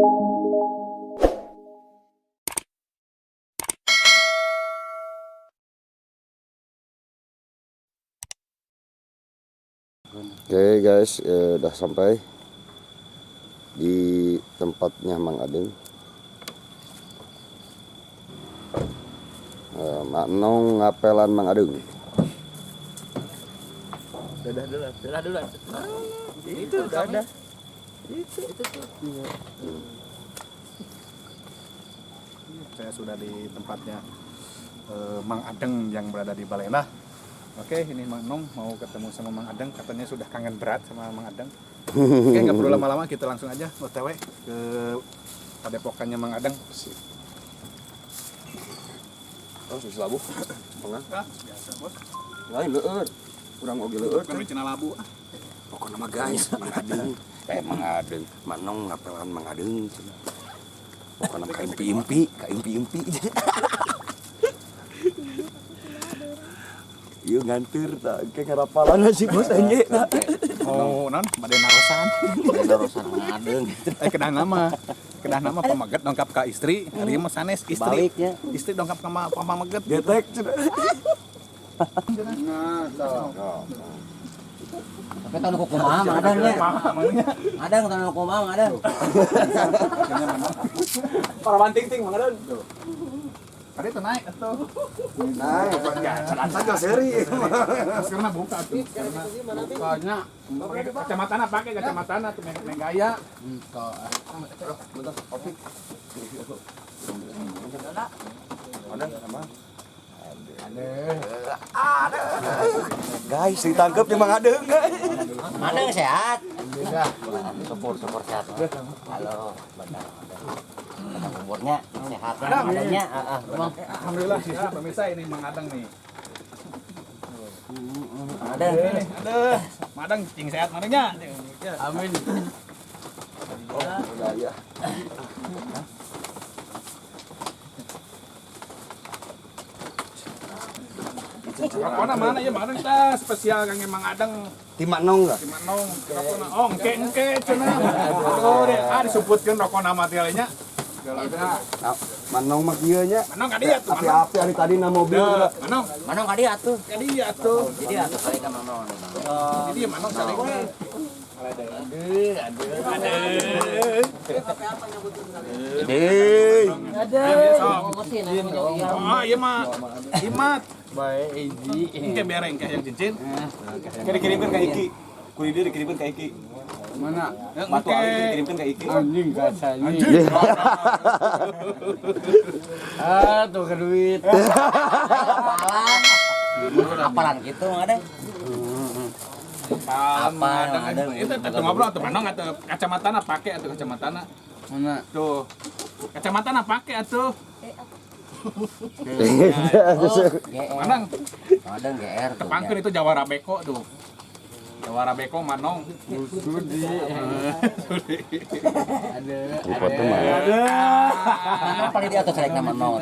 Oke guys, udah sampai di tempatnya Mang Adeng. Mak Nong ngapelan Mang Adeng. Dadah dulu. Itu dadah. Itu tuh. Saya sudah di tempatnya Mang Adeng yang berada di Baleendah. Oke, ini Mang Nong mau ketemu sama Mang Adeng, katanya sudah kangen berat sama Mang Adeng. Oke, nggak perlu lama-lama, kita langsung aja OTW ke padepokannya Mang Adeng. Oh, susu labu. Tengah. Biasa, Bos. Lain leueut. Urang oge leueut. Kami cina labu. Pokoknya mah guys, Mang Adeng. Mang Adeng. Mak Nong ngapelan Mang Adeng. Pokoknya ka impi-impi. Ieu nganteur tah ke ngarapalan sih bos anjing. Oh, non, bade narosan. Darosan Mang Adeng. Kedah nama pamaget dongkap ka istri, ari mah sanes istri. Baliknya. Istri dongkap ka pamaget. Getek. Nah, Tapi tahun kumaha Mang Adeng nya. Adeng tahun kumaha Mang Adeng. para banting-ting Mang Adeng. Kali itu naik atuh. Naik, jalan saja seri. Maskerna buka tuh. Soalnya kacamatana pakai kacamatana tuh meng gaya. Guys, ditangkap di Mang Adeng. Adeng sehat. Syukur sehat. Halo, benar. Umurnya sehat kan adanya. Alhamdulillah sih pemirsa, ini Mang Adeng nih. Adeng. Aduh, Mang Adeng cing sehat manehnya. Amin. Ya. Rokona mana ya Mang Adeng tah spesial kangge Mang Adeng. Ti Mak Nong enggak? Di Manong, rokona. Oh, engke cenah. Aduh, disebutkeun rokona mah teh nya. Manong mah kieu nya. Manong ka dieu tuh. Api-api hari tadi na mobil udah. Manong Kadi atuh. ka dieu atuh. Jadi atuh kali ka Manong. Jadi Manong saling we. Oh, iya mah. Imat. Bae Iji. Engke bereng ka yang cincin. Dikirimkan ke Iki. Kulidir dikirimkan ke Iki. Mana? Batu alit dikirimkan ke Iki. Anjing kasanya. Tuh ke duit. Apalan gitu Mang Adeng. Apa ada? Itu ngobrol tuh Manong atuh kacamatana pake atuh kacamatana. Mana? Tuh. Kacamatana pake atuh. Manong. Adeng GR tuh. Tepangkeun itu Jawara Beko tuh. Jawara Beko Manong. Sudi. Foto mah. Mana paling dia atuh selekna Manong.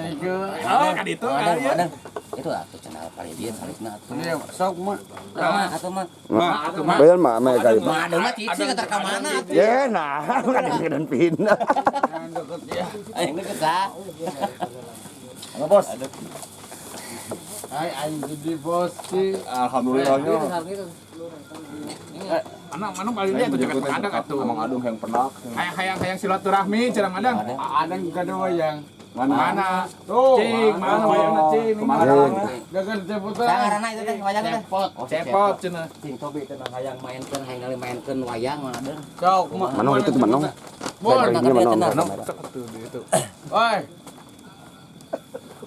Oh, kan itu kali ya. Adeng. Itu atuh cenah paling dia selekna atuh. Sok mah. Atuh mah. Atuh mah. Bayan mah ame kali. Mang Adeng mah cici ngantar ka mana atuh. Ya nah, kadang pindah. Aing deket sa. Halo bos. Hai aing jadi bos sih. Alhamdulillahnya. Manong paling dia tuh jagat Mang Adeng atuh. Mang Adeng yang pernah. Hayang silaturahmi cenah Adeng. Adeng kedua yang Mana? Tuh, cing, mana wayangna cing? gagal ceputan. Sangarana itu teh wayang teh. Cepot cenah. Cing tobi teh hayang mainkeun, hayang ngali mainkeun wayang mana Adeng. Sok, Manong itu tuh Manong. Bon, Ini tapi Manong. tenang. Tuh itu. Oi.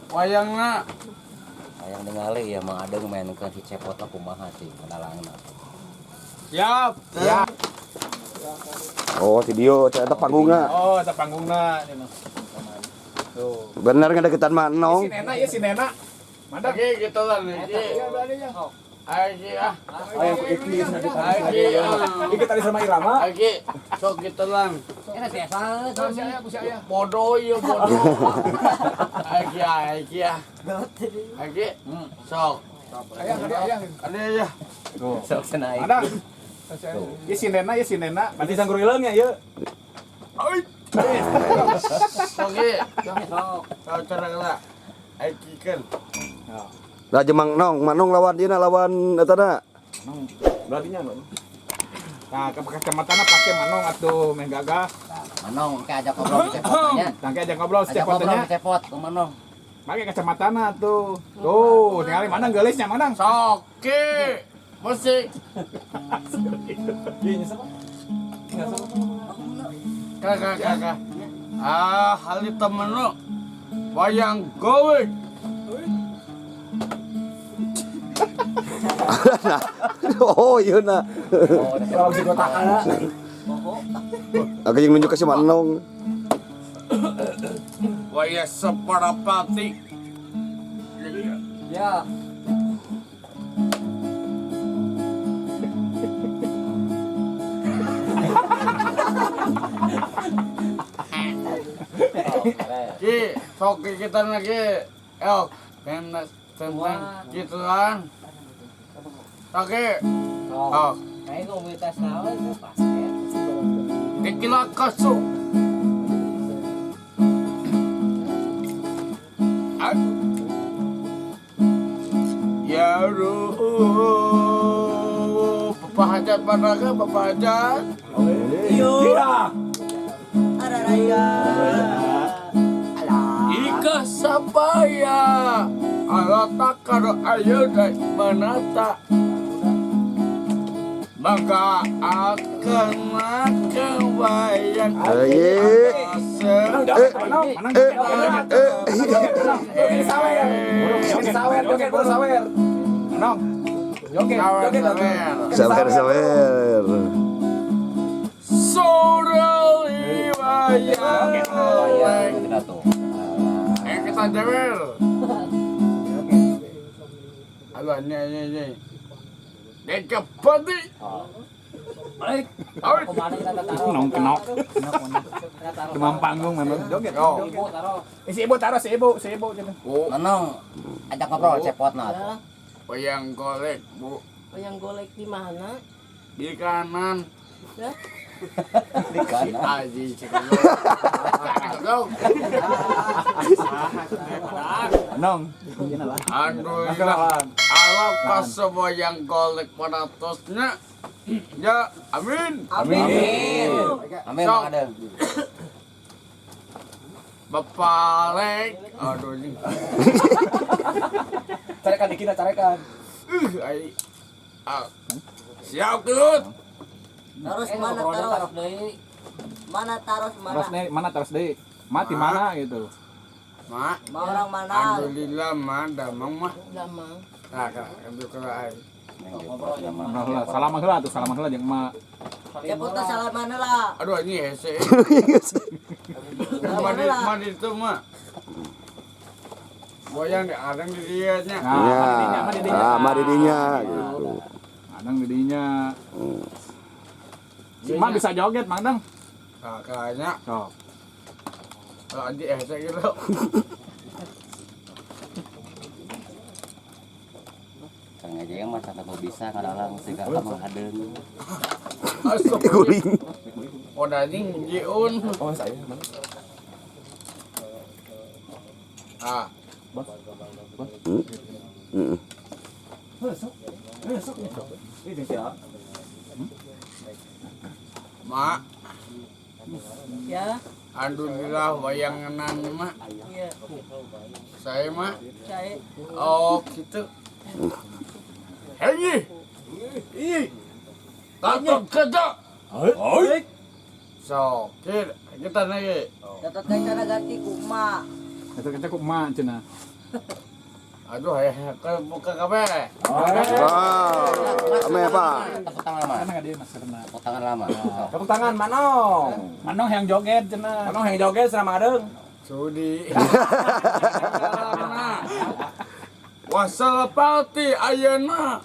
Wayangna hayang ningali ya Mang Adeng mainkeun si cepot kumaha cing pedalangna. Siap. Ya. Oh, video cerita panggungna. Oh, eta panggungna cenah. Tuh. Bener ngadeketan Manong. Si Nena. Mana? Oke, gitu lah nih. Iya, berani ya. Aji ah. Ayo ke Iki. Iki tadi sama Irama. Aji, sok gitu lah. Ini biasa, Pusi aya. bodoh ya bodoh. Aji, Aji, sok. Aya. Ada ya. Sok senai. Ada. Ya si Nena. Nanti sanggur ileung ya ieu. Oke. Kau cara lah. Aikikan. Lah jemang Manong lawan dina lawan etana. Berartinya nah kacamata pakai manong atau main gagah. Manong kayak ajak ngobrol cepotnya. Tangke aja ngobrol Ajak setiap ngobrol fotonya. cepot ke Manong. Pakai kacamata tuh. Tuh, tinggalin manang gelisnya manang. Oke. Musik. Kakak. Hal temen lo. Wayang gowe. Oh iya na. Oh, di kota kana. Aku yang nunjuk ke si Manong. Wayang seperapati. Ya. Ki, sok kita lagi. Tentang gituan. Oke. Oh, Kayak komunitas lawan itu basket. kekila kasu. Ya ruh, papahajat panaga, papahajat. Ada raya. Ika sabaya, alata karo ayo dai manata. Maka akan makan wayang. Aye. Manong. Joget. Sawer. Sorali wayang. Kita tuh. Kita jawel. Halo, ini. Dekat padi. Baik. Awet. Kemana kita taruh? Nong kenok. Kita taruh. Demam panggung memang. Joget. Yo. Ibu taruh. Si ibu taruh si ibu gitu. Bu, Manong ajak ngobrol cepot nah. wayang golek, Bu. Yang golek di mana? Di kanan. Ya? Di kanan. Aji cikalong. Cikalong. Manong. Aduh, alam kaso wayang golek panatosnya. Ya, amin. Amin. Amin Bang Adeng. Bapalek. Aduh ini. Carikan di kita carikan. Ai. Siap Tut. Terus mana taruh? Mana taruh mana? Mana terus deh? Mati mana gitu. Mak, Mau orang mana? alhamdulillah mah damang mah. Lamang. Nah, ambil ke ai. Salam heula jeung emak. Cepotnya salah mana lah? Aduh ini hese. Salah mana Mandi lah? mandi itu mah. Wayang ada di dianya. Nah, Mari dinya gitu. Adang didinya. Si emak bisa joget, Mang Dang. Kakaknya Oh. kalau anjing hese gitu. Kang aja yang masa tak bisa ngadalang segala Mang Adeng. Asap Guling. udah anjing jiun. Oh, saya mana? Ah, Heeh. mak, Ya, alhamdulillah wayangan mah. iya. Saya mah, Saya oh gitu. Hei, takut kerja. So, kita lagi. dapat kaitan ganti kuma. Kita ku emak cenah. Aduh, buka kafe. Ah. Ame Pak. Tepuk tangan lama. Mana dia Mas karena. Tepuk tangan lama. Tepuk tangan Manong. Manong yang joget cenah. Manong yang joget sama Adeng. Sudi. Wasalapati ayana.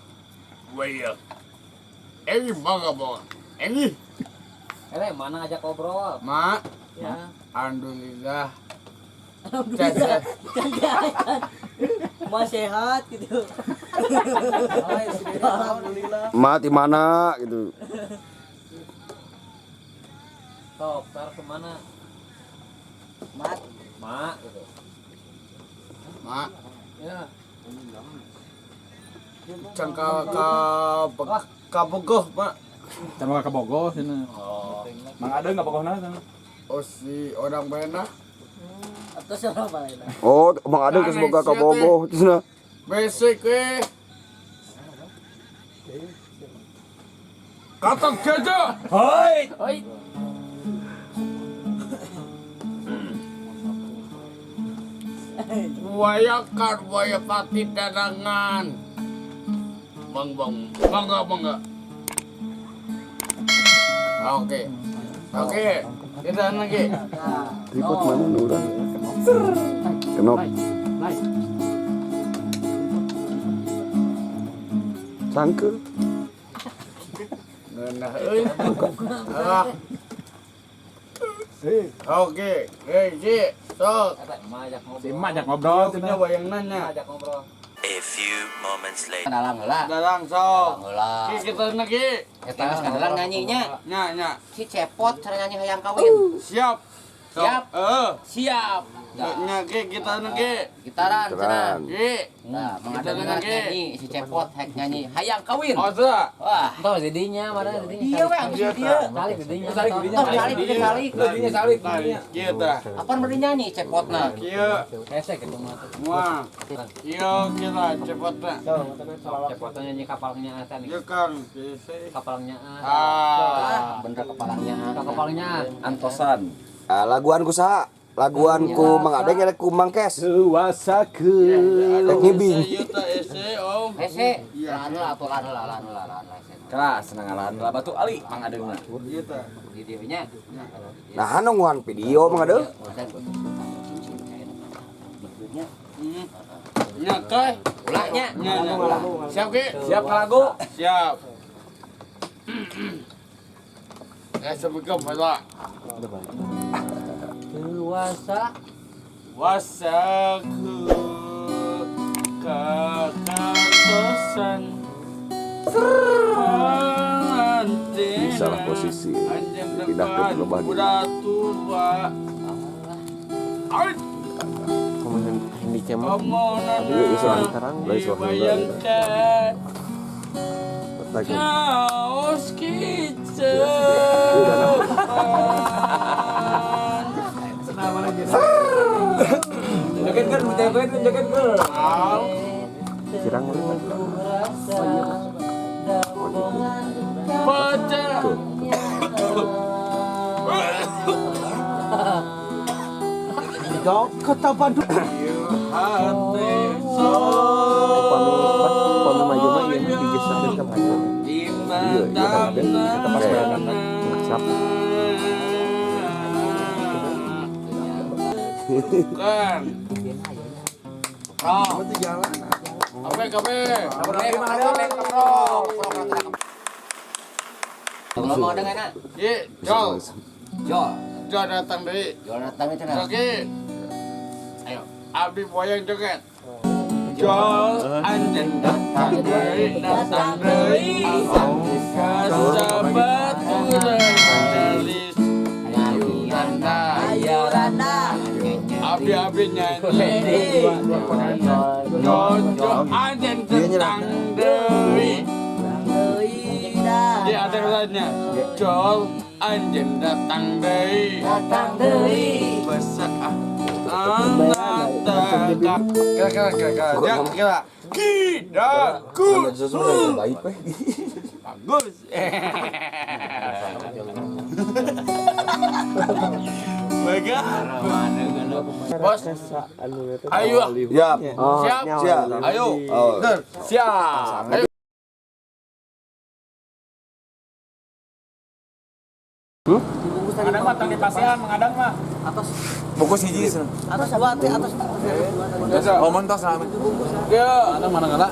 Waya. Ini bangga bang. Ini, Mana ngajak ngobrol? mak. Ya. Alhamdulillah. Alhamdulillah. Mas sehat gitu. Alhamdulillah. Mati mana gitu. Sok, taruh kemana? Mat. Mak gitu. Mak. Ya. Can ka bogoh, Mak. Sama ke Bogor sini. Oh. Mang Adeng nggak pokoknya sana. Oh si orang Bena. Atau siapa lain? Oh, Mang Adeng ke semoga ka Bogo cenah. Basic Katak jaja. Hoi. Wayakan waya pati dadangan. Bangga. Oke. Kita lagi. Ribut mana urang. Kenop. Sangke. Nah, Oke, sok. Si emak ajak ngobrol Punya bayang nanya. Ajak ngobrol. A few moments later. Dalang heula. Dalang sok. Heula. Kita lagi. Eta geus kadalang nyanyinya. Nya. Si Cepot cara nyanyi hayang kawin. Siap. Sok. Siap. Siap. Nya kita lagi. Gitaran cenah. Nah, Kita mengadeng lagi. nyanyi si Cepot hek nyanyi hayang kawin. Oza. Wah, entar didinya mana didinya. Dia we yang dia. Salib didinya. Salib didinya. Salib. Didinya salib. Kita. Apaan beri nyanyi Cepotna? Kieu. Hese gitu mah. Wah. Kieu kita cepatna. Cepotna nyanyi kapalnya asan. Ieu kan. Kapalnya Ah. bener kepalanya. Kepalanya Antosan. Laguan ku saha? Laguan ku Mang Adeng ya ku Mang Kes. Kuasakeun. Tek ngibing. Ieu teh ese Om. hese. Lan Kelas senangalan lah batu ali Mang Adeng mah. Ieu teh. videonya. Nah, nungguan video Mang Adeng. Nya teh. Ulahnya. Nya. Siap ki? Siap ka lagu? Siap. Assalamualaikum Pak. Kuasa Wasaku kakantosan Salah posisi. Pindah ke perubahan. Udah tua. Ini Omongan bayangkan kaos kita. Joget kan, joget kan. Kirang Pacar. Kota Bandung. Hati Bukan. Kalau mau ada enak. Ye, Jol. Jol. Jol datang deui. Jol datang itu nah. Oke. Ayo, abdi boyang joget. Jol anjeun datang deui. Kasabat urang majelis ayuranda. Abdi nyanyi. Jol anjeun datang deui. Dia ada katanya. Jol anjeun datang deui. Besar anak tegak. Kira. Kita baik weh. bagus. Mega. Bos. Ayo. Siap. Siap. Siap. Ayo. Oh. Siap. Ayo. Mengadang mah tang di pasean, mengadang mah. Bungkus hiji sana. Atas dua teh atas. Oh, mentos lah. Ya. Ada mana-mana.